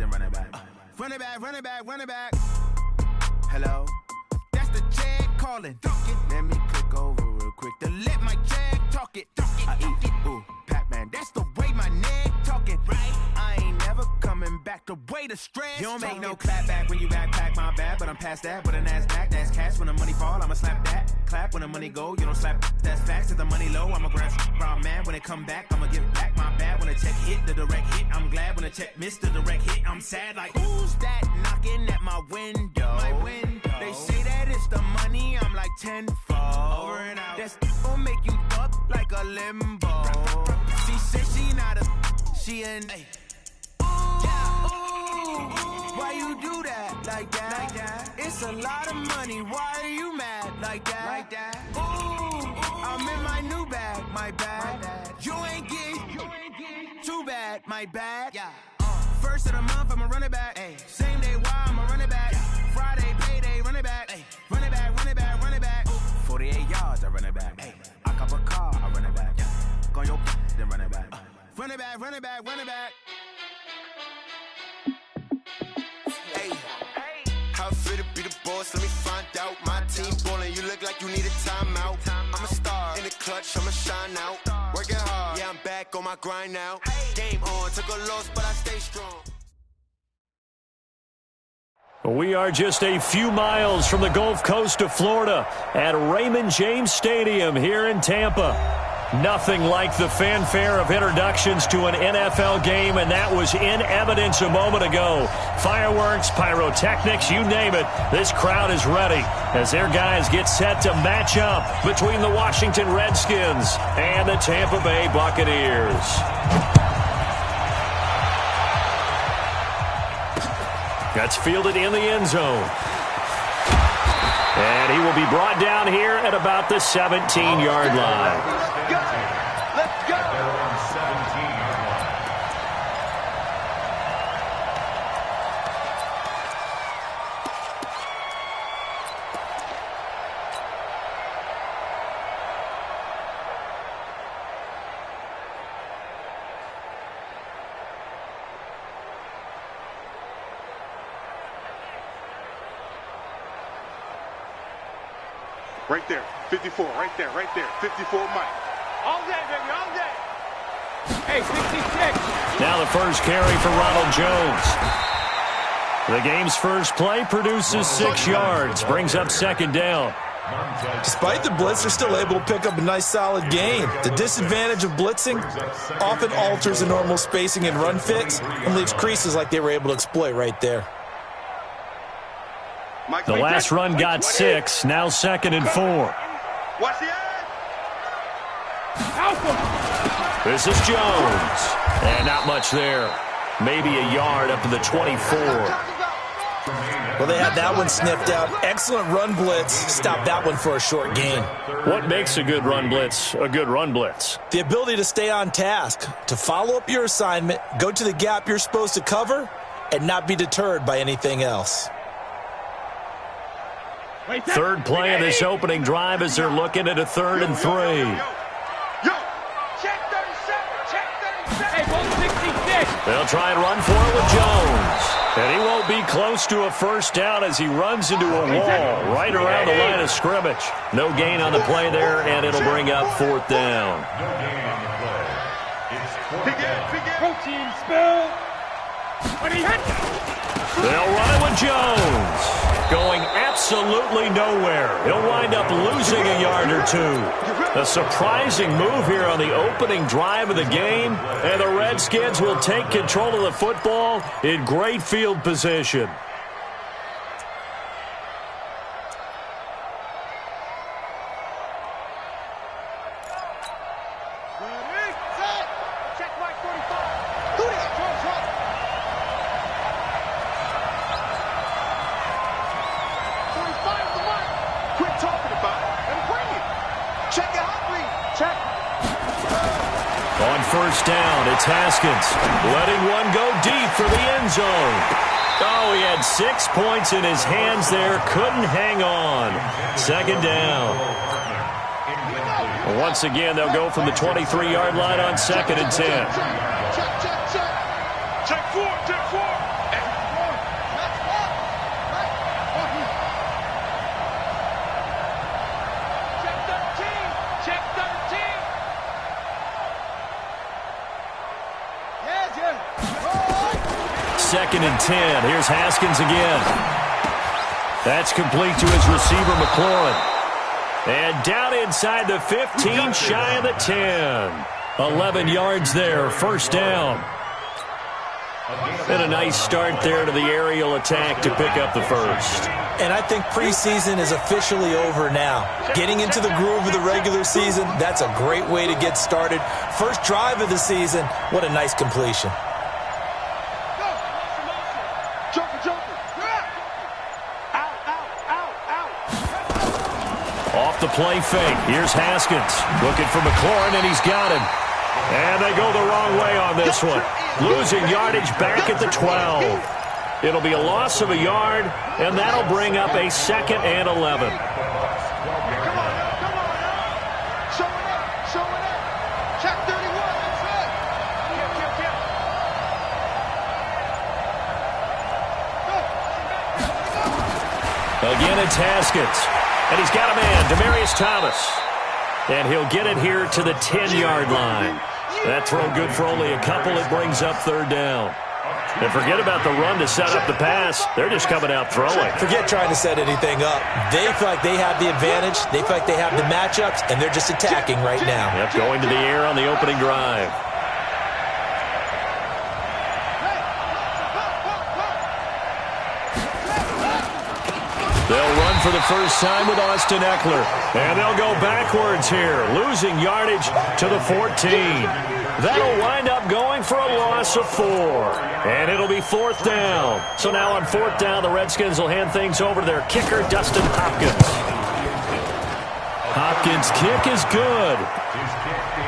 then run it back. Run it back, run it back, run it back. Hello? That's the jag calling. Let me click over real quick to let my jag talk it. I eat, ooh, Pac-Man, that's the way my neck talking. Right? I ain't never coming back the way the stress. You don't make no clap back when you backpack, my bad, but I'm past that. With a NASDAQ, that's cash. When the money fall, I'ma slap that. Clap when the money go, you don't slap. That's facts. If the money low, I'ma grab brown man. When it come back, I'ma give back my bad. When the check hit, the direct hit, I'm glad. When the check missed the direct hit, I'm sad. Like, who's that knocking at my window? My window. They say that it's the money, I'm like tenfold. Over and out. That's gon' make you up like a limbo. She said she not a, she an. Yeah, ooh, why you do that like that? Like that? It's a lot of money. Why are you mad like that? Like that? Ooh, I'm in my new bag, my bad. You ain't get too bad, my bad. Yeah. First of the month, I'ma run it back. Ay. Same day, why I'ma run it back. Friday, payday, run it back. Ay. Run it back, run it back, run it back. 48 yards, I run it back. Ay. I cop a car, I run it back. Go on your then run it back. Run it back, run it back, run it back. Hey, how fit to be the boss? Let me find out. My team ballin', you look like you need a timeout. I'm a star in the clutch, I'ma shine out. Working hard, yeah, I'm back on my grind now. Game on, took a loss, but I stay strong. We are just a few miles from the Gulf Coast of Florida at Raymond James Stadium here in Tampa. Nothing like the fanfare of introductions to an NFL game, and that was in evidence a moment ago. Fireworks, pyrotechnics, you name it. This crowd is ready as their guys get set to match up between the Washington Redskins and the Tampa Bay Buccaneers. That's fielded in the end zone. And he will be brought down here at about the 17-yard line. Let's go! Right there, 54, right there, 54 Mike. All day, baby, all day. Hey, 66. Now the first carry for Ronald Jones. The game's first play produces 6 yards, brings up second down. Despite the blitz, they're still able to pick up a nice solid gain. The disadvantage of blitzing often alters the normal spacing and run fits and leaves creases like they were able to exploit right there. The last run got 6, now 2nd and 4. Watch the edge. This is Jones. And not much there. Maybe a yard up to the 24. Well, they had that one sniffed out. Excellent run blitz. Stopped that one for a short gain. What makes a good run blitz a good run blitz? The ability to stay on task, to follow up your assignment, go to the gap you're supposed to cover, and not be deterred by anything else. Third play of this opening drive as they're looking at a 3rd and 3. Yo, check 37, check 37. Hey, 166. They'll try and run for it with Jones. And he won't be close to a first down as he runs into a wall right around the line of scrimmage. No gain on the play there, and it'll bring up 4th down. Protein spill. They'll run it with Jones. Going absolutely nowhere. He'll wind up losing a yard or 2. A surprising move here on the opening drive of the game, and the Redskins will take control of the football in great field position. Haskins letting one go deep for the end zone. Oh, he had 6 points in his hands there. Couldn't hang on. 2nd down. Once again, they'll go from the 23-yard line on 2nd and 10. Check 4, check 4. 2nd and 10. Here's Haskins again. That's complete to his receiver, McLaurin. And down inside the 15, shy of the 10. 11 yards there, first down. And a nice start there to the aerial attack to pick up the first. And I think preseason is officially over now. Getting into the groove of the regular season, that's a great way to get started. First drive of the season, what a nice completion. Off the play fake. Here's Haskins looking for McLaurin, and he's got him. And they go the wrong way on this one. Losing yardage back at the 12. It'll be a loss of a yard, and that'll bring up a 2nd and 11. Again, it's Haskins. And he's got a man, Demaryius Thomas. And he'll get it here to the 10-yard line. That throw good for only a couple. It brings up 3rd down. And forget about the run to set up the pass. They're just coming out throwing. Forget trying to set anything up. They feel like they have the advantage. They feel like they have the matchups, and they're just attacking right now. Yep, going to the air on the opening drive. They'll run for the first time with Austin Eckler. And they'll go backwards here, losing yardage to the 14. That'll wind up going for a loss of 4. And it'll be 4th down. So now on 4th down, the Redskins will hand things over to their kicker, Dustin Hopkins. Hopkins' kick is good.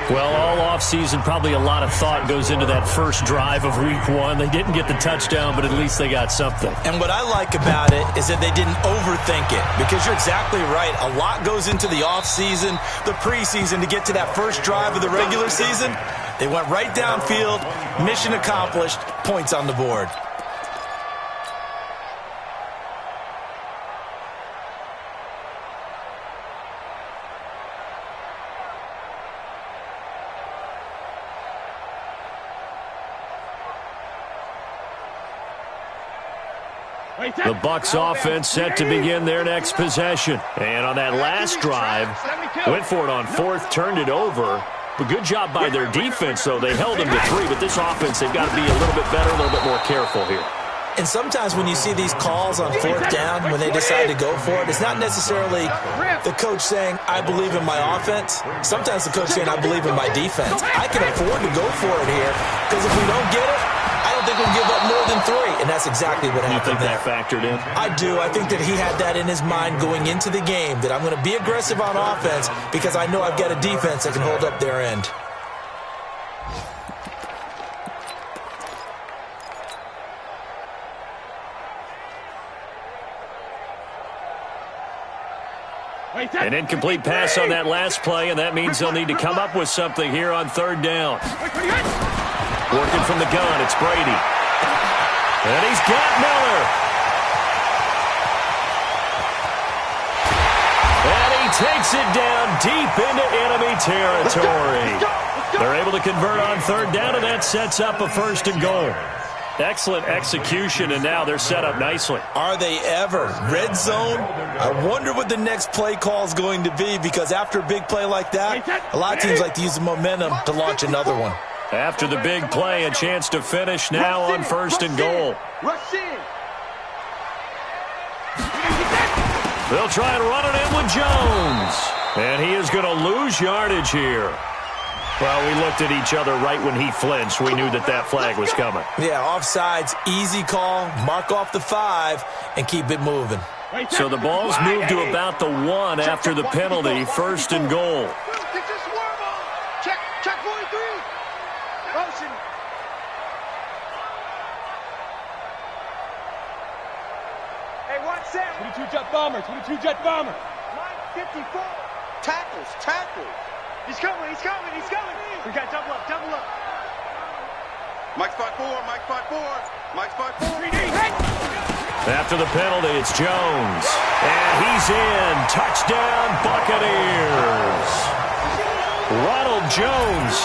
Well, all offseason, probably a lot of thought goes into that first drive of Week 1. They didn't get the touchdown, but at least they got something. And what I like about it is that they didn't overthink it, because you're exactly right. A lot goes into the offseason, the preseason, to get to that first drive of the regular season. They went right downfield, mission accomplished, points on the board. The Bucs offense set to begin their next possession. And on that last drive, went for it on 4th, turned it over. But good job by their defense, though. They held them to 3, but this offense, they've got to be a little bit better, a little bit more careful here. And sometimes when you see these calls on 4th down, when they decide to go for it, it's not necessarily the coach saying, I believe in my offense. Sometimes the coach saying, I believe in my defense. I can afford to go for it here, because if we don't get it, I don't think we'll give up more than 3, and that's exactly what happened. You think that factored in? I do. I think that he had that in his mind going into the game, that I'm going to be aggressive on offense because I know I've got a defense that can hold up their end. An incomplete pass on that last play, and that means they'll need to come up with something here on 3rd down. Working from the gun, it's Brady. And he's got Miller. And he takes it down deep into enemy territory. They're able to convert on 3rd down, and that sets up a 1st and goal. Excellent execution, and now they're set up nicely. Are they ever? Red zone? I wonder what the next play call is going to be, because after a big play like that, a lot of teams like to use the momentum to launch another one. After the big play, a chance to finish now on 1st and goal. They'll try and run it in with Jones. And he is going to lose yardage here. Well, we looked at each other right when he flinched. We knew that that flag was coming. Yeah, offsides, easy call, mark off the 5, and keep it moving. So the ball's moved to about the 1 after the penalty, 1st and goal. Check 43. Motion. Hey, 1 set. 22 jet bomber, 22 jet bomber. Line 54. Tackles. He's coming. We got double up. Mike spot 4. After the penalty, it's Jones. And he's in. Touchdown, Buccaneers. Ronald Jones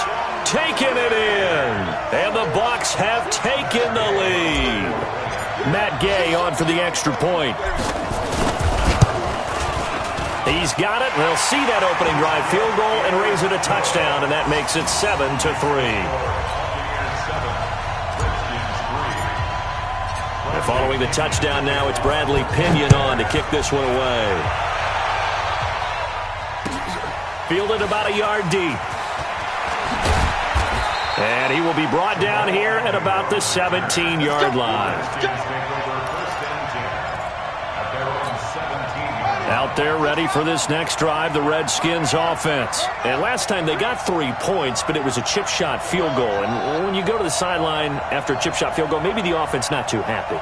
taking it in. And the Bucs have taken the lead. got Gay on for the extra point. He's got it. They'll see that opening drive field goal and raise it a touchdown, and that makes it 7-3. Following the touchdown now, it's Bradley Pinion on to kick this one away. Fielded about a yard deep. And he will be brought down here at about the 17-yard line. Out there ready for this next drive, the Redskins offense. And last time they got 3 points, but it was a chip shot field goal. And when you go to the sideline after a chip shot field goal, maybe the offense not too happy.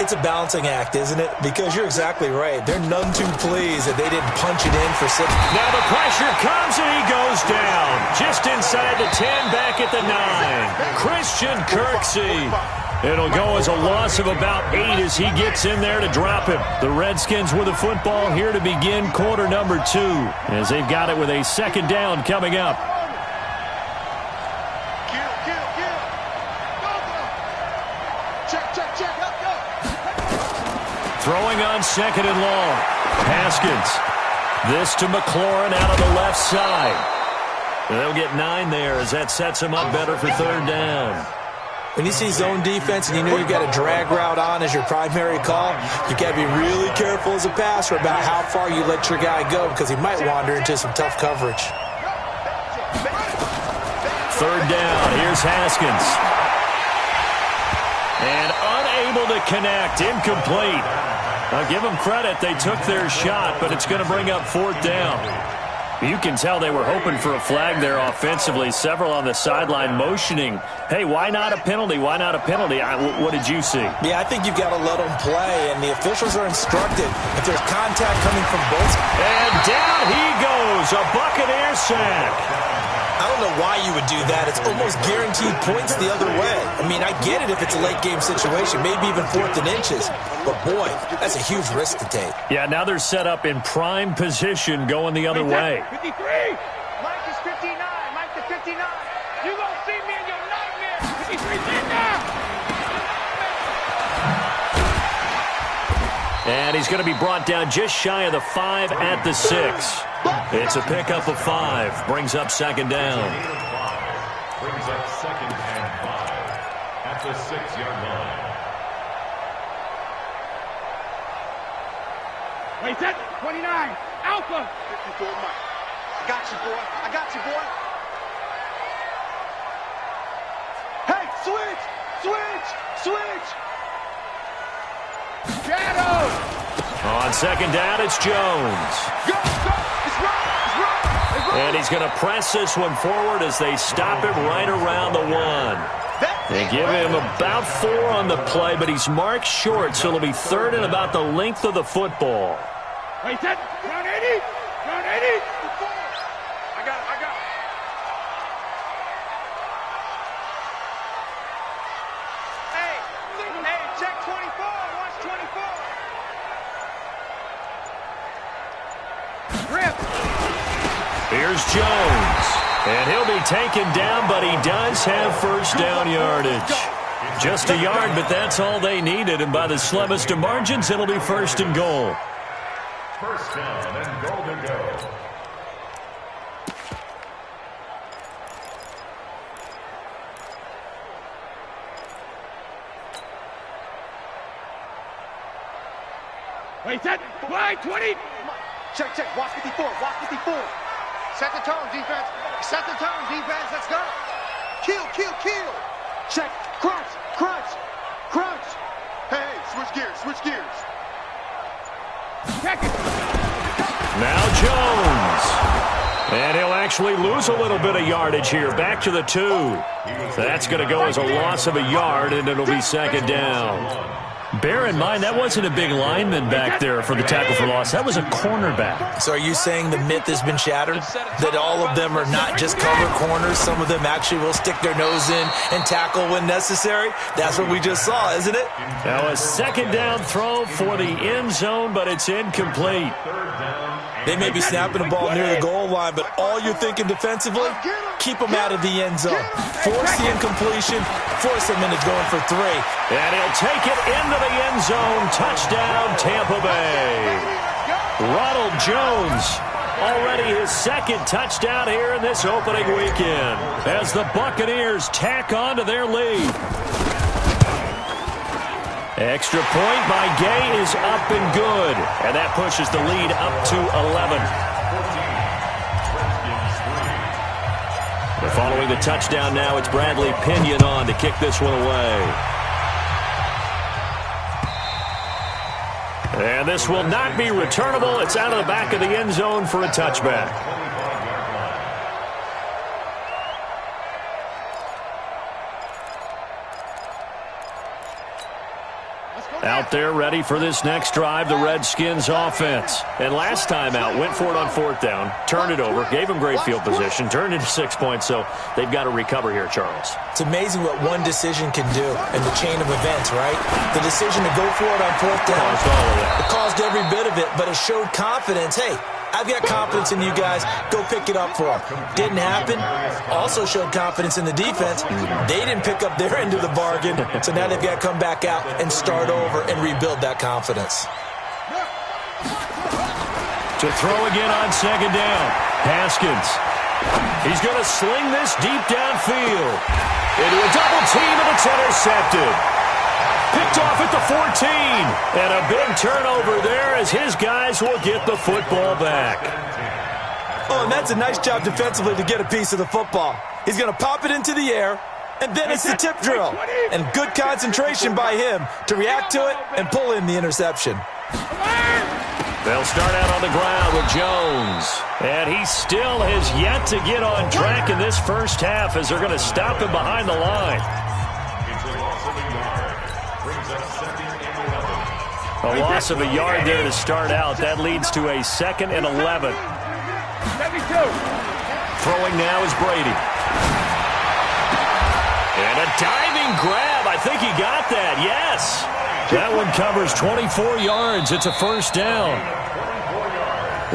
It's a balancing act, isn't it? Because you're exactly right. They're none too pleased that they didn't punch it in for 6. Now the pressure comes and he goes down. Just inside the 10, back at the 9. Christian Kirksey. It'll go as a loss of about 8 as he gets in there to drop him. The Redskins with the football here to begin quarter number 2, as they've got it with a second down coming up. Throwing on second and long. Haskins. This to McLaurin out on the left side. They'll get 9 there as that sets him up better for third down. When you see zone defense and you know you've got a drag route on as your primary call, you got to be really careful as a passer about how far you let your guy go because he might wander into some tough coverage. Third down. Here's Haskins. And unable to connect. Incomplete. I'll give them credit. They took their shot, but it's going to bring up fourth down. You can tell they were hoping for a flag there offensively. Several on the sideline motioning, hey, why not a penalty? Why not a penalty? What did you see? Yeah, I think you've got to let them play, and the officials are instructed if there's contact coming from both. And down he goes, a Buccaneer sack. I don't know why you would do that. It's almost guaranteed points the other way. I mean, I get it if it's a late-game situation, maybe even 4th and inches. But, boy, that's a huge risk to take. Yeah, now they're set up in prime position going the other way. 53. Mike is 59. Mike to 59. You gonna see me in your nightmare. 53, get down. And he's going to be brought down just shy of the 5 at the 6. It's a pickup of 5. Brings up second down. Brings up second and 5 at the 6-yard line. Wait, set. 29. Alpha. 54, Mike. I got you, boy. I got you, boy. Hey, switch. Switch. Switch. Shadow. On second down, it's Jones. Go, go. It's right. It's right. It's right. And he's going to press this one forward as they stop him right around the 1. They give him about 4 on the play, but he's marked short, so it'll be third and about the length of the football. Wait, set. Round 80. Round 80. I got it. I got it. Hey, check 24. Watch 24. Rip. Here's Jones. And he'll be taken down, but he does have first down yardage. Just a yard, but that's all they needed. And by the slimmest of margins, it'll be first and goal. First down and goal to go. Wait, set. Wide 20. Check, check. Watch 54. Watch 54. Set the tone, defense. Set the tone, defense. Let's go. Kill, kill, kill. Check. Crunch, crunch, crunch. Hey, switch gears, switch gears. Check it. Now Jones. And he'll actually lose a little bit of yardage here. Back to the 2. That's going to go as a loss of a yard, and it'll be second down. Bear in mind, that wasn't a big lineman back there for the tackle for loss. That was a cornerback. So are you saying the myth has been shattered? That all of them are not just cover corners? Some of them actually will stick their nose in and tackle when necessary? That's what we just saw, isn't it? Now a second down throw for the end zone, but it's incomplete. Third down They may be snapping the ball near the goal line, but all you're thinking defensively, keep them out of the end zone. Force the incompletion, force them into going for 3. And he'll take it into the end zone. Touchdown, Tampa Bay. Ronald Jones, already his second touchdown here in this opening weekend, as the Buccaneers tack on to their lead. Extra point by Gay is up and good, and that pushes the lead up to 11. And following the touchdown now, it's Bradley Pinion on to kick this one away. And this will not be returnable. It's out of the back of the end zone for a touchback. Out there ready for this next drive, the Redskins offense. And last time out, went for it on 4th down, turned it over, gave them great field position, turned it into 6 points, so they've got to recover here, Charles. It's amazing what one decision can do in the chain of events, right? The decision to go for it on 4th down, Caused all of that. It caused every bit of it, but it showed confidence. Hey, I've got confidence in you guys. Go pick it up for them. Didn't happen. Also showed confidence in the defense. They didn't pick up their end of the bargain, so now they've got to come back out and start over and rebuild that confidence. To throw again on 2nd down. Haskins. He's going to sling this deep downfield. Into a double team, and it's intercepted. Picked off at the 14. And a big turnover there as his guys will get the football back. Oh, and that's a nice job defensively to get a piece of the football. He's going to pop it into the air, and then it's the tip drill. And good concentration by him to react to it and pull in the interception. They'll start out on the ground with Jones. And he still has yet to get on track in this first half as they're going to stop him behind the line. A loss of a yard there to start out. That leads to a 2nd and 11. Throwing now is Brady. And a diving grab. I think he got that. Yes. That one covers 24 yards. It's a first down.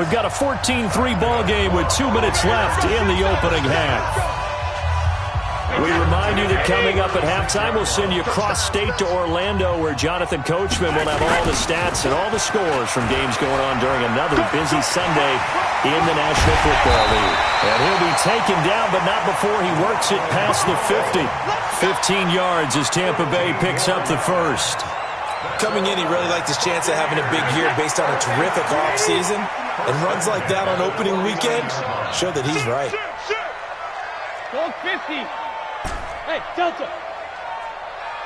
We've got a 14-3 ball game with 2 minutes left in the opening half. We remind you that coming up at halftime, we'll send you cross-state to Orlando, where Jonathan Coachman will have all the stats and all the scores from games going on during another busy Sunday in the National Football League. And he'll be taken down, but not before he works it past the 50. 15 yards as Tampa Bay picks up the first. Coming in, he really liked his chance of having a big year based on a terrific offseason. And runs like that on opening weekend show that he's right. Goal 50. Hey, Delta.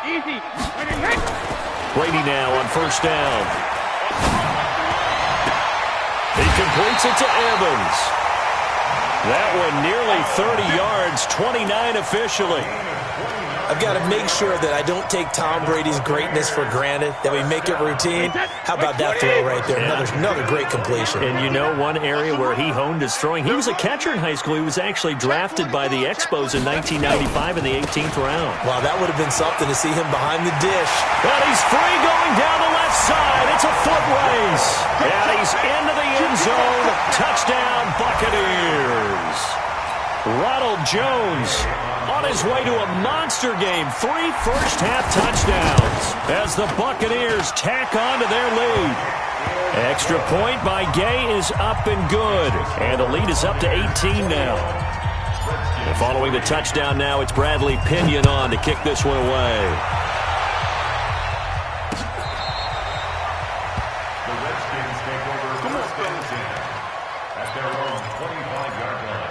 Easy. Brady now on 1st down. He completes it to Evans. That one nearly 30 yards, 29 officially. I've got to make sure that I don't take Tom Brady's greatness for granted, that we make it routine. How about that throw right there? Another great completion. And you know, one area where he honed his throwing, he was a catcher in high school. He was actually drafted by the Expos in 1995 in the 18th round. Wow, that would have been something to see him behind the dish. And he's free going down the left side. It's a foot race. And he's into the end zone. Touchdown, Buccaneers. Ronald Jones on his way to a monster game. 3 first-half touchdowns as the Buccaneers tack on to their lead. Extra point by Gay is up and good. And the lead is up to 18 now. And following the touchdown now, it's Bradley Pinion on to kick this one away. The Redskins take over first and 10 at their own 25-yard line.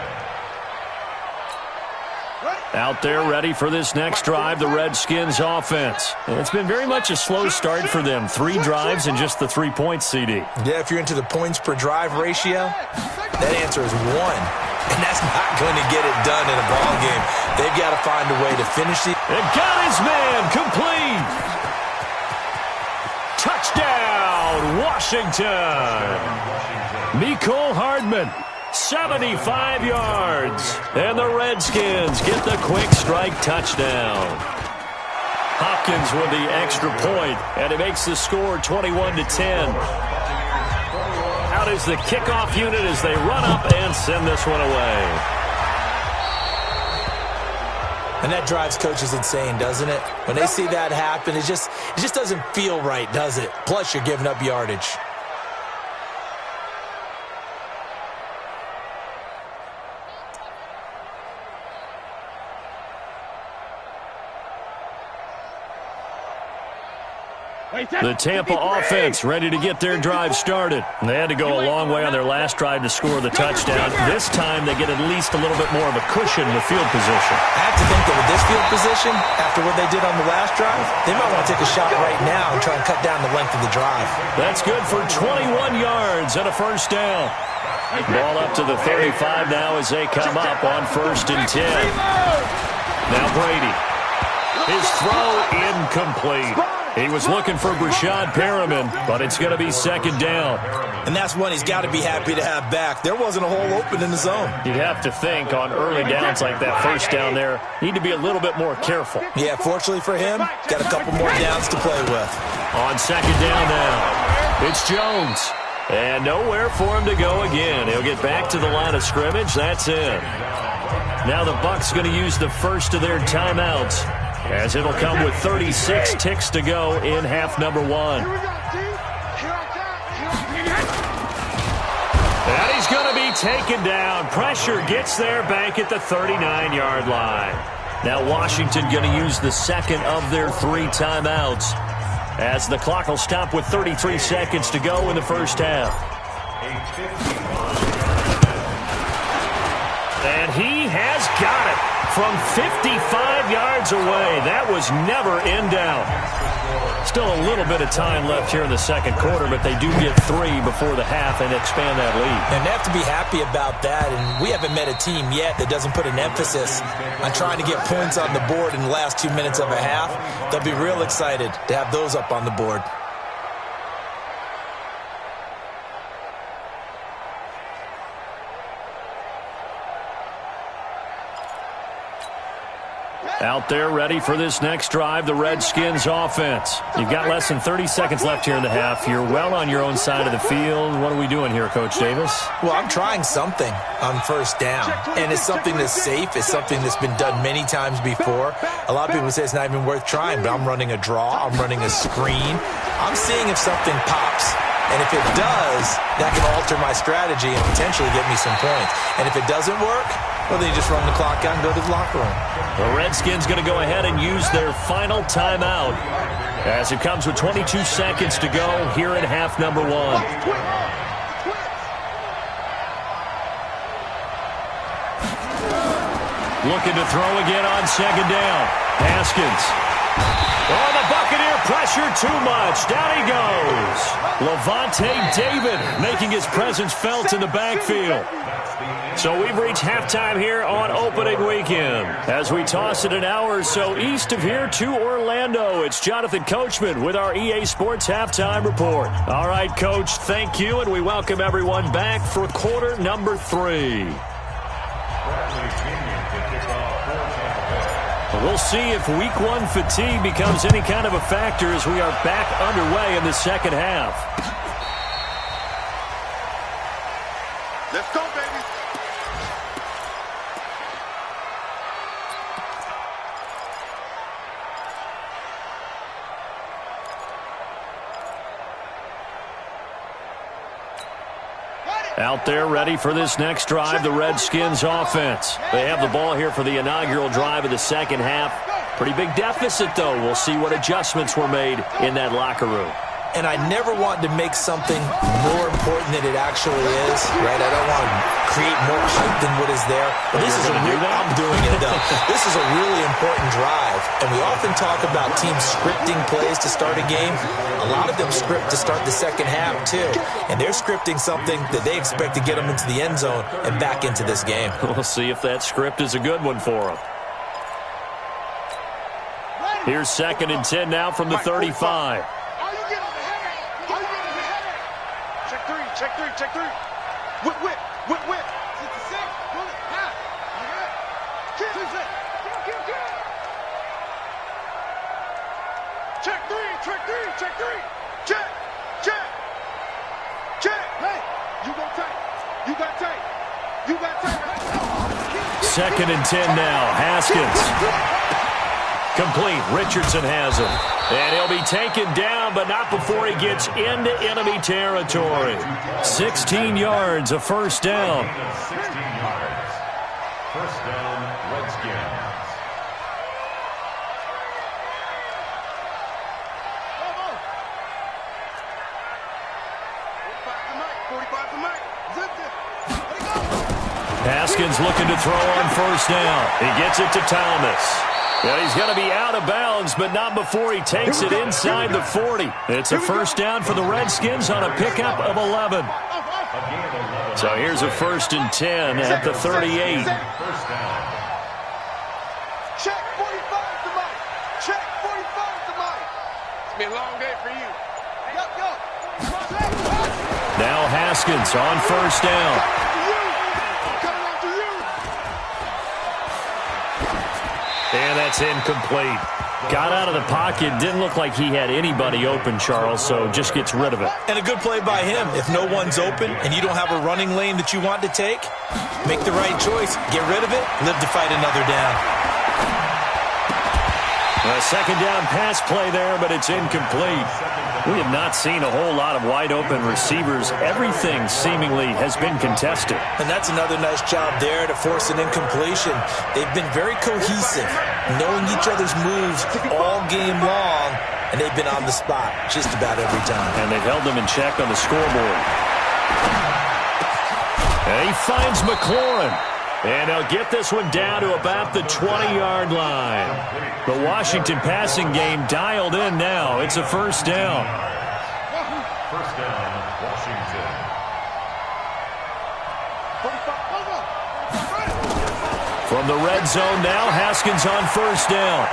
Out there ready for this next drive, the Redskins offense. And it's been very much a slow start for them. 3 drives and just the 3 points, CD. Yeah, if you're into the points per drive ratio, that answer is 1. And that's not going to get it done in a ball game. They've got to find a way to finish it. And got his man complete. Touchdown, Washington. Mecole Hardman. 75 yards. And the Redskins get the quick strike touchdown. Hopkins with the extra point, and it makes the score 21-10. out is the kickoff unit as they run up and send this one away. And that drives coaches insane, doesn't it? When they see that happen, it just doesn't feel right, does it? Plus, you're giving up yardage. The Tampa offense ready to get their drive started. They had to go a long way on their last drive to score the touchdown. This time they get at least a little bit more of a cushion with field position. I have to think that with this field position, after what they did on the last drive, they might want to take a shot right now and try and cut down the length of the drive. That's good for 21 yards and a first down. Ball up to the 35 now as they come up on 1st and 10. Now Brady. His throw incomplete. He was looking for Brashad Perriman, but it's going to be 2nd down. And that's one he's got to be happy to have back. There wasn't a hole open in the zone. You'd have to think on early downs like that first down there, need to be a little bit more careful. Yeah, fortunately for him, got a couple more downs to play with. On 2nd down now, it's Jones. And nowhere for him to go again. He'll get back to the line of scrimmage. That's it. Now the Bucs going to use the first of their timeouts, as it'll come with 36 ticks to go in half number 1. And he's going to be taken down. Pressure gets there back at the 39-yard line. Now Washington going to use the second of their 3 timeouts, as the clock will stop with 33 seconds to go in the first half. And he has got it from 55 yards away. That was never in doubt. Still a little bit of time left here in the second quarter, but they do get 3 before the half and expand that lead. And they have to be happy about that, and we haven't met a team yet that doesn't put an emphasis on trying to get points on the board in the last 2 minutes of a half. They'll be real excited to have those up on the board. Out there ready for this next drive, the Redskins offense. You've got less than 30 seconds left here in the half. You're well on your own side of the field. What are we doing here, Coach Davis? Well, I'm trying something on first down, and it's something that's safe. It's something that's been done many times before. A lot of people say it's not even worth trying, but I'm running a draw. I'm running a screen. I'm seeing if something pops. And if it does, that can alter my strategy and potentially get me some points. And if it doesn't work, well, then you just run the clock out and go to the locker room. The Redskins going to go ahead and use their final timeout, as it comes with 22 seconds to go here in half number 1. Looking to throw again on 2nd down. Haskins. Oh, the Buccaneer pressure too much. Down he goes. Lavonte David making his presence felt in the backfield. So we've reached halftime here on opening weekend. As we toss it an hour or so east of here to Orlando, it's Jonathan Coachman with our EA Sports Halftime Report. All right, Coach, thank you, and we welcome everyone back for quarter number 3. We'll see if week 1 fatigue becomes any kind of a factor as we are back underway in the second half. Let's go, baby. Out there ready for this next drive, the Redskins offense. They have the ball here for the inaugural drive of the second half. Pretty big deficit, though. We'll see what adjustments were made in that locker room. And I never want to make something more important than it actually is, right? I don't want to create more hype than what is there. But this is I'm doing it, though. This is a really important drive. And we often talk about teams scripting plays to start a game. A lot of them script to start the second half, too. And they're scripting something that they expect to get them into the end zone and back into this game. We'll see if that script is a good one for them. Here's 2nd and 10 now from the 35. Check three. Whip. 66. Pull it. Half. Kill. Check three. Check. Hey. Second and 10 now. Haskins. Complete. Richardson has him. And he'll be taken down, but not before he gets into enemy territory. 16 yards, a first down. 16 yards. First down, Redskins. Haskins looking to throw on first down. He gets it to Thomas. And he's going to be out of bounds, but not before he takes it inside the 40. It's a first down for the Redskins on a pickup of 11. So here's a first and 10 at the 38. First down. Check 45 to Mike. Check 45 to Mike. It's been a long day for you. Now Haskins on first down. And that's incomplete. Got out of the pocket. Didn't look like he had anybody open, Charles, so just gets rid of it. And a good play by him. If no one's open and you don't have a running lane that you want to take, make the right choice. Get rid of it. Live to fight another down. A second down pass play there, but it's incomplete. We have not seen a whole lot of wide-open receivers. Everything seemingly has been contested. And that's another nice job there to force an incompletion. They've been very cohesive, knowing each other's moves all game long, and they've been on the spot just about every time. And they've held them in check on the scoreboard. And he finds McLaurin. And he'll get this one down to about the 20-yard line. The Washington passing game dialed in now. It's a first down. First down, Washington. From the red zone now, Haskins on first down.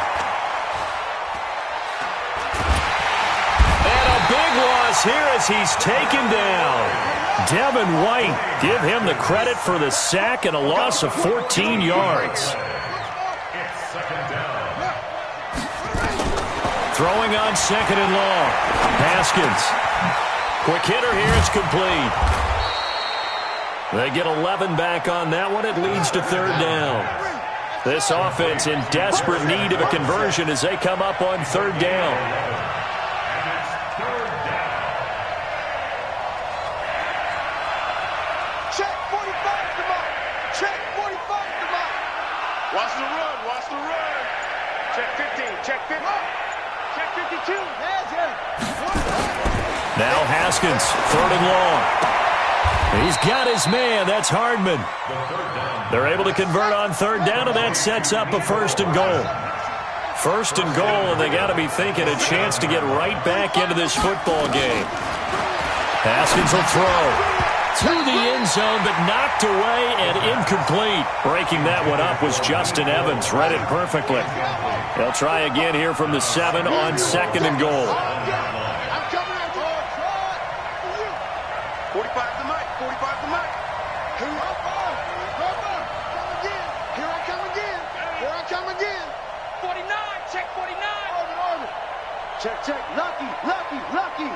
And a big loss here as he's taken down. Devin White, give him the credit for the sack and a loss of 14 yards. It's second down. Throwing on second and long. Haskins. Quick hitter here, it's complete. They get 11 back on that one. It leads to third down. This offense in desperate need of a conversion as they come up on third down. Watch the run, watch the run. Check 15, check 50. Check 52. Now Haskins, third and long. He's got his man, that's Hardman. They're able to convert on third down, and that sets up a first and goal. First and goal, and they got to be thinking a chance to get right back into this football game. Haskins will throw. To the end zone, but knocked away and incomplete. Breaking that one up was Justin Evans. Read it perfectly. They'll try again here from the 7 on second and goal. 45 to Mike, 45 to Mike. Here I come again. Here I come again. 49, check 49. Check, check. Lucky, lucky, lucky.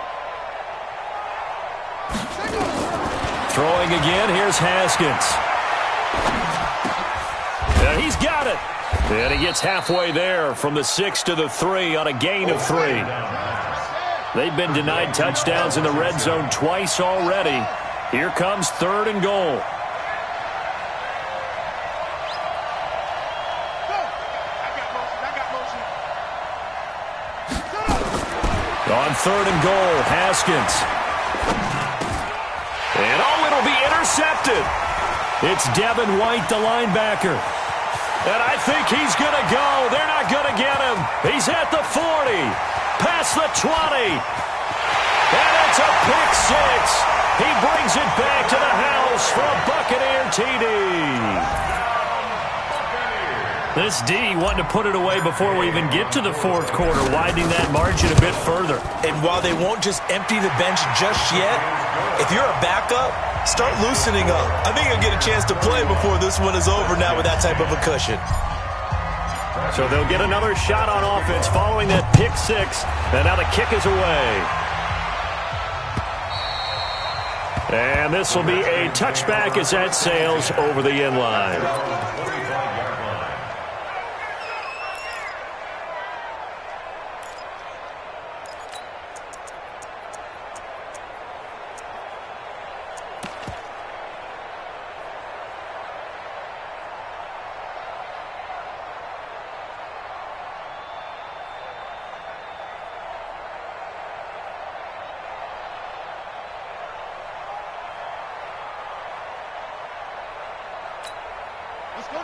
Throwing again, here's Haskins. And he's got it. And he gets halfway there from the 6 to the 3 on a gain of 3. They've been denied touchdowns in the red zone twice already. Here comes third and goal. On third and goal, Haskins. And it'll be intercepted. It's Devin White, the linebacker. And I think he's going to go. They're not going to get him. He's at the 40, past the 20. And it's a pick six. He brings it back to the house for a Buccaneer TD. This D wanting to put it away before we even get to the fourth quarter, widening that margin a bit further. And while they won't just empty the bench just yet, if you're a backup, start loosening up. I think you'll get a chance to play before this one is over now with that type of a cushion. So they'll get another shot on offense following that pick six, and now the kick is away. And this will be a touchback as that sails over the end line.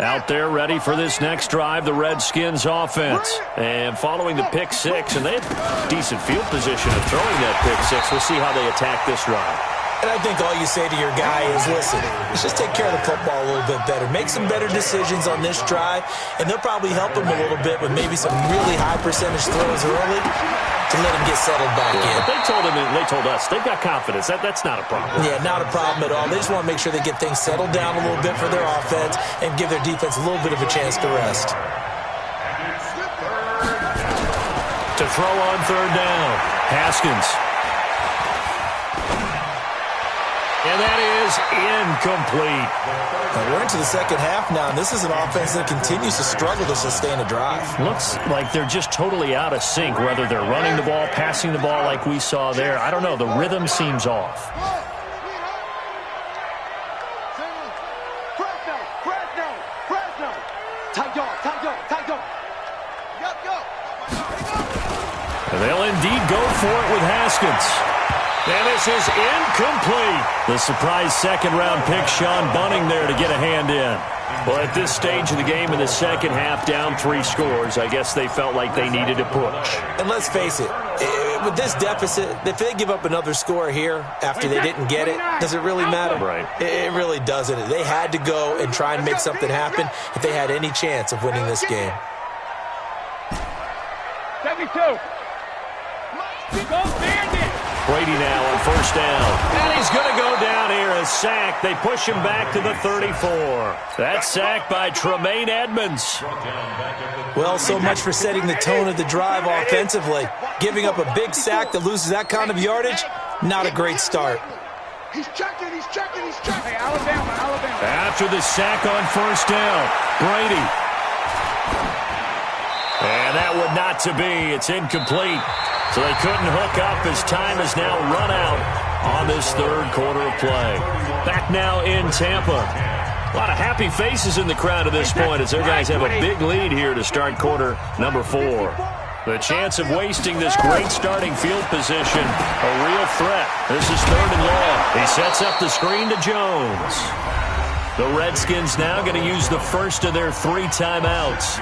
Out there ready for this next drive, the Redskins offense. And following the pick six, and they have decent field position of throwing that pick six. We'll see how they attack this drive. And I think all you say to your guy is, listen, let's just take care of the football a little bit better. Make some better decisions on this drive, and they'll probably help him a little bit with maybe some really high percentage throws early to let him get settled back in. But they told us, they've got confidence. That's not a problem. Yeah, not a problem at all. They just want to make sure they get things settled down a little bit for their offense and give their defense a little bit of a chance to rest. To throw on third down, Haskins. And that is incomplete. Now we're into the second half now, and this is an offense that continues to struggle to sustain a drive. Looks like they're just totally out of sync, whether they're running the ball, passing the ball like we saw there. I don't know. The rhythm seems off. And they'll indeed go for it with Haskins. And this is incomplete. The surprise second-round pick, Sean Bunting there to get a hand in. Well, at this stage of the game in the second half, down 3 scores, I guess they felt like they needed a push. And let's face it, with this deficit, if they give up another score here after they didn't get it, does it really matter? Right. It really doesn't. They had to go and try and make something happen if they had any chance of winning this game. 72. Go Bandit. Brady now on first down. And he's going to go down here, a sack. They push him back to the 34. That sack by Tremaine Edmonds. Well, so much for setting the tone of the drive offensively. Giving up a big sack that loses that kind of yardage, not a great start. He's checking. Hey, Alabama. After the sack on first down, Brady. And that would not to be. It's incomplete. So they couldn't hook up as time has now run out on this third quarter of play. Back now in Tampa. A lot of happy faces in the crowd at this point as their guys have a big lead here to start quarter number 4. The chance of wasting this great starting field position, a real threat. This is third and long. He sets up the screen to Jones. The Redskins now going to use the first of their 3 timeouts.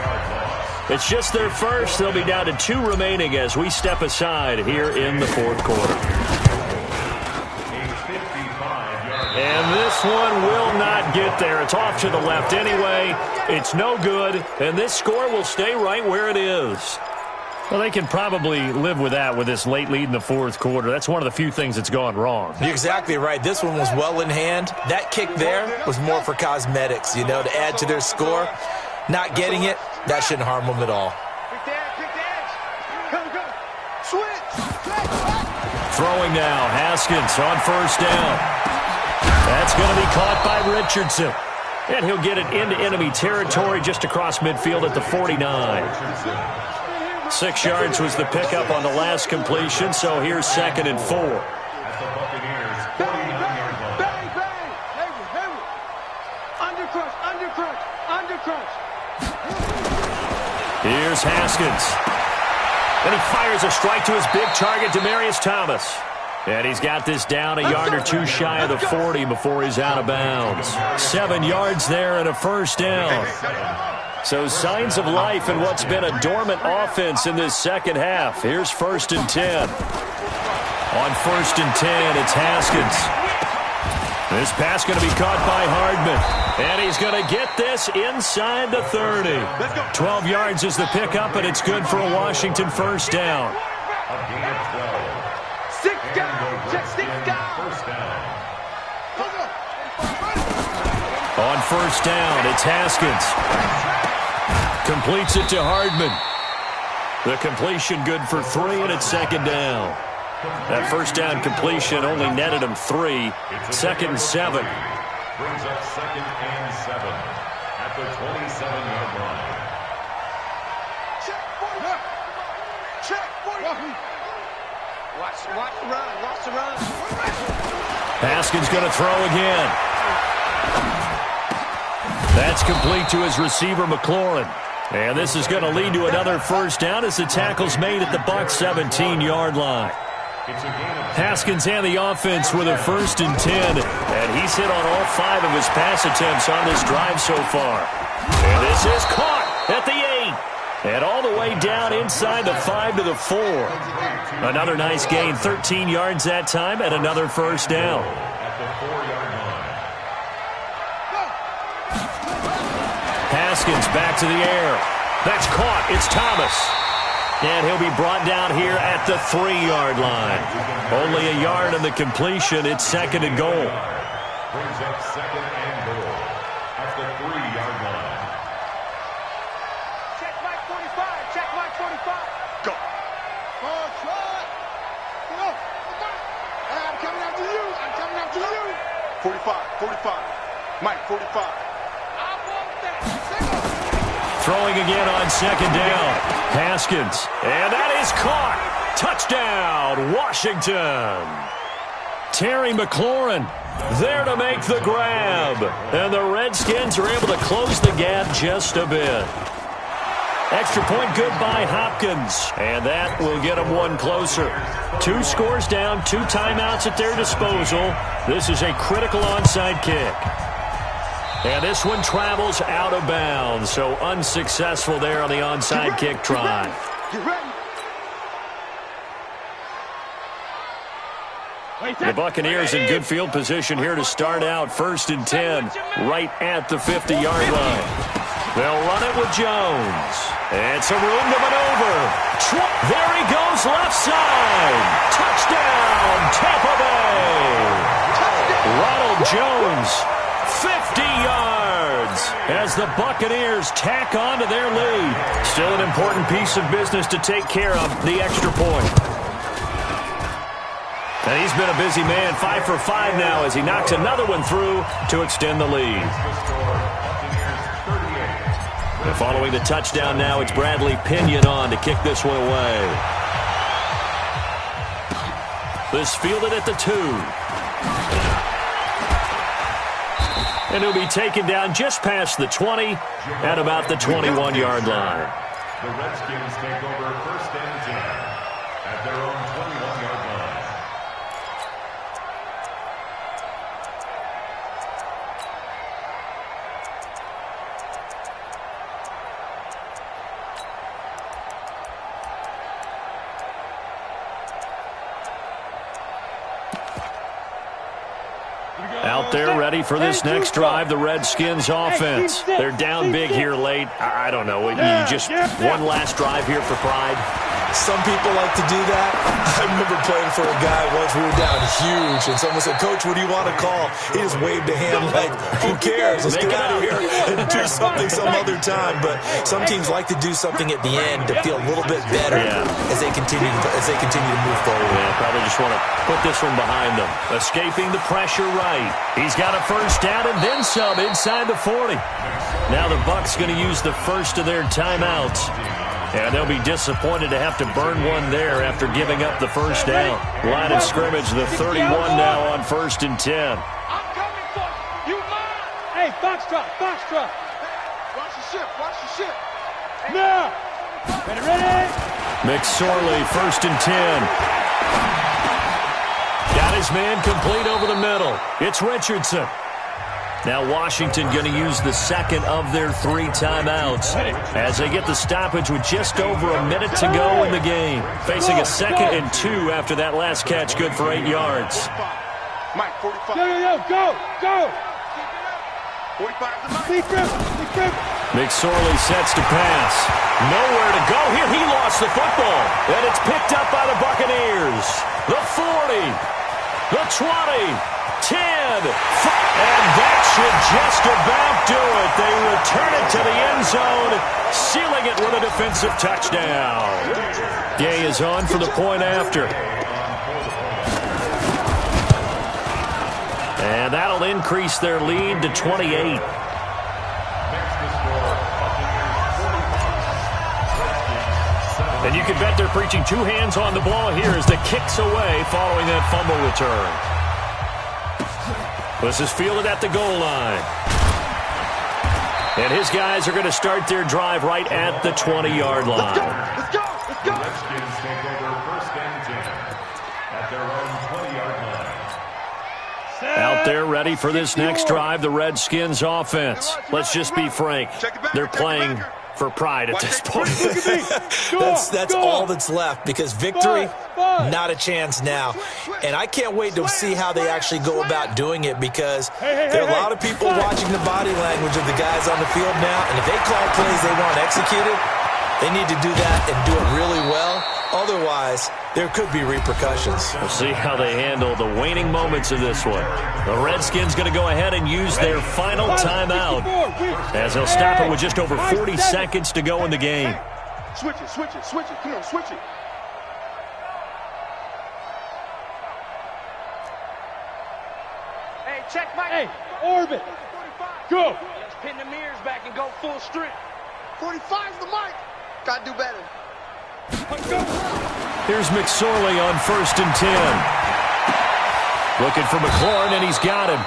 It's just their first. They'll be down to 2 remaining as we step aside here in the fourth quarter. And this one will not get there. It's off to the left anyway. It's no good, and this score will stay right where it is. Well, they can probably live with that with this late lead in the fourth quarter. That's one of the few things that's gone wrong. You're exactly right. This one was well in hand. That kick there was more for cosmetics, to add to their score. Not getting it, that shouldn't harm them at all. Throwing now, Haskins on first down. That's going to be caught by Richardson. And he'll get it into enemy territory just across midfield at the 49. 6 yards was the pickup on the last completion, so here's 2nd and 4. Here's Haskins. And he fires a strike to his big target, Demaryius Thomas. And he's got this down a yard or 2 shy of the 40 before he's out of bounds. 7 yards there and a first down. So signs of life in what's been a dormant offense in this second half. Here's 1st and 10. On 1st and 10, it's Haskins. This pass going to be caught by Hardman. And he's going to get this inside the 30. 12 yards is the pickup, and it's good for a Washington first down. On first down, it's Haskins. Completes it to Hardman. The completion good for 3, and it's 2nd down. That first down completion only netted him 3. 2nd and 7. Brings up 2nd and 7 at the 27-yard line. Check, watch the run, watch the run. Haskins going to throw again. That's complete to his receiver, McLaurin. And this is going to lead to another first down as the tackle's made at the Bucs 17-yard line. Haskins and the offense with a 1st and 10. And he's hit on all 5 of his pass attempts on this drive so far. And this is caught at the 8. And all the way down inside the 5 to the 4. Another nice gain, 13 yards that time, and another first down. Haskins back to the air. That's caught. It's Thomas. And he'll be brought down here at the 3-yard line. Only a yard on the completion. It's 2nd and goal. Brings up 2nd and goal at the 3-yard line. Check Mike 45, check Mike 45. Go. Oh, try. Go. I'm coming after you. I'm coming after you. 45. Mike, 45. I want that. Throwing again on 2nd down. Haskins. And that is caught. Touchdown, Washington. Terry McLaurin there to make the grab. And the Redskins are able to close the gap just a bit. Extra point good by Hopkins. And that will get them one closer. 2 scores down, 2 timeouts at their disposal. This is a critical onside kick. And this one travels out of bounds, so unsuccessful there on the onside kick try. The Buccaneers in good field position here to start out 1st and 10, right at the 50-yard line. They'll run it with Jones. It's a room to maneuver. There he goes, left side. Touchdown, Tampa Bay. Ronald Jones. 50 yards as the Buccaneers tack on to their lead. Still an important piece of business to take care of, the extra point. And he's been a busy man, 5 for 5 now as he knocks another one through to extend the lead. And following the touchdown now, it's Bradley Pinion on to kick this one away. This fielded at the 2. And he'll be taken down just past the 20 at about the 21-yard line. The Redskins take over 1st and 10 at their own 21-yard line. Out there ready for this next drive, the Redskins offense. They're down big here late. I don't know. You just one last drive here for pride. Some people like to do that. I remember playing for a guy once. We were down huge, and someone said, "Coach, what do you want to call?" He just waved a hand like, "Who cares? Let's get out of here and do something some other time." But some teams like to do something at the end to feel a little bit better as they continue to move forward. Yeah, probably just want to put this one behind them. Escaping the pressure right. He's got a first down and then some inside the 40. Now the Bucs going to use the first of their timeouts. And they'll be disappointed to have to burn one there after giving up the first down. Line of scrimmage, the 31 now on 1st and 10. I'm coming for you. You mine. Hey, Foxtrot. Watch the ship. Now. Ready? McSorley, 1st and 10. Got his man complete over the middle. It's Richardson. Now Washington going to use the second of their 3 timeouts as they get the stoppage with just over a minute to go in the game. Facing a 2nd and 2 after that last catch, good for 8 yards. Mike, 45. Go. 45. McSorley sets to pass. Nowhere to go here. He lost the football. And it's picked up by the Buccaneers. The 40. The 20. 10, and that should just about do it. They return it to the end zone, sealing it with a defensive touchdown. Gay is on for the point after. And that'll increase their lead to 28. And you can bet they're preaching two hands on the ball here as the kick's away following that fumble return. This is fielded at the goal line. And his guys are going to start their drive right at the 20-yard line. Let's go! Let's go! The Redskins take over first and 10 at their own 20-yard line. Out there ready for this next drive, the Redskins offense. Let's just be frank. They're playing for pride at this point. That's all that's left, because victory, not a chance now. And I can't wait to see how they actually go about doing it, because there are a lot of people watching the body language of the guys on the field now, and if they call plays they want executed, they need to do that and do it really well. Otherwise, there could be repercussions. We'll see how they handle the waning moments of this one. The Redskins going to go ahead and use their final timeout, as they'll stop it with just over 40 seconds to go in the game. Switch it, switch it, switch it. Come on, switch it. Hey, check my... Hey, orbit. Go. Let's pin the mirrors back and go full strip. 45's the mic. Gotta do better. Here's McSorley on 1st and 10. Looking for McLaurin, and he's got him.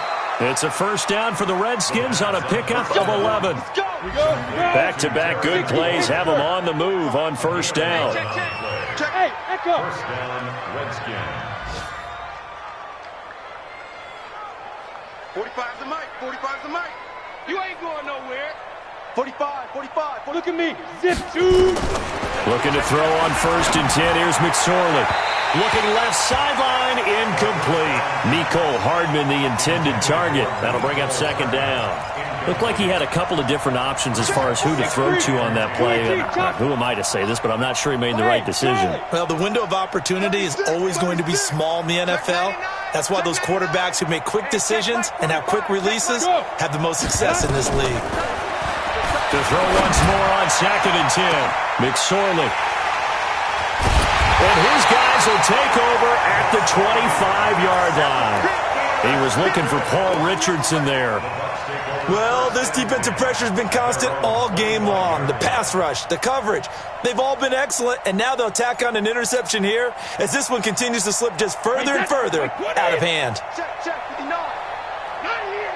It's a first down for the Redskins on a pickup of 11. Back-to-back good plays have them on the move on first down. Hey, echo. First down, Redskins. 45's the mic. 45's the mic. You ain't going nowhere. 45, 45. Look at me. Zip, dude. Looking to throw on 1st and 10. Here's McSorley. Looking left sideline, incomplete. Mecole Hardman, the intended target. That'll bring up second down. Looked like he had a couple of different options as far as who to throw to on that play. Who am I to say this, but I'm not sure he made the right decision. Well, the window of opportunity is always going to be small in the NFL. That's why those quarterbacks who make quick decisions and have quick releases have the most success in this league. To throw once more on 2nd and 10. McSorley. And his guys will take over at the 25-yard line. He was looking for Paul Richardson there. Well, this defensive pressure has been constant all game long. The pass rush, the coverage, they've all been excellent, and now they'll tack on an interception here as this one continues to slip just further and further out of hand. Check, 59. Not here.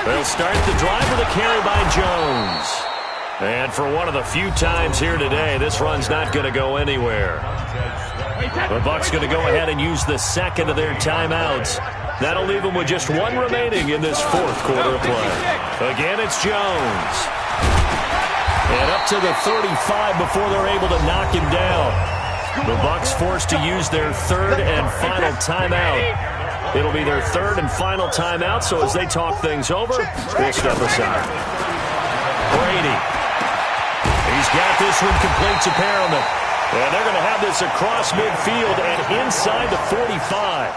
They'll start the drive with a carry by Jones. And for one of the few times here today, this run's not going to go anywhere. The Bucs going to go ahead and use the second of their timeouts. That'll leave them with just one remaining in this fourth quarter of play. Again, it's Jones. And up to the 35 before they're able to knock him down. The Bucs forced to use their third and final timeout. It'll be their third and final timeout, so as they talk things over, we'll step aside. Brady. He's got this one complete to Perriman. And they're going to have this across midfield and inside the 45.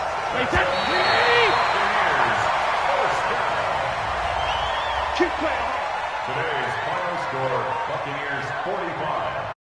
Keep playing. Today's final score, Buccaneers 45.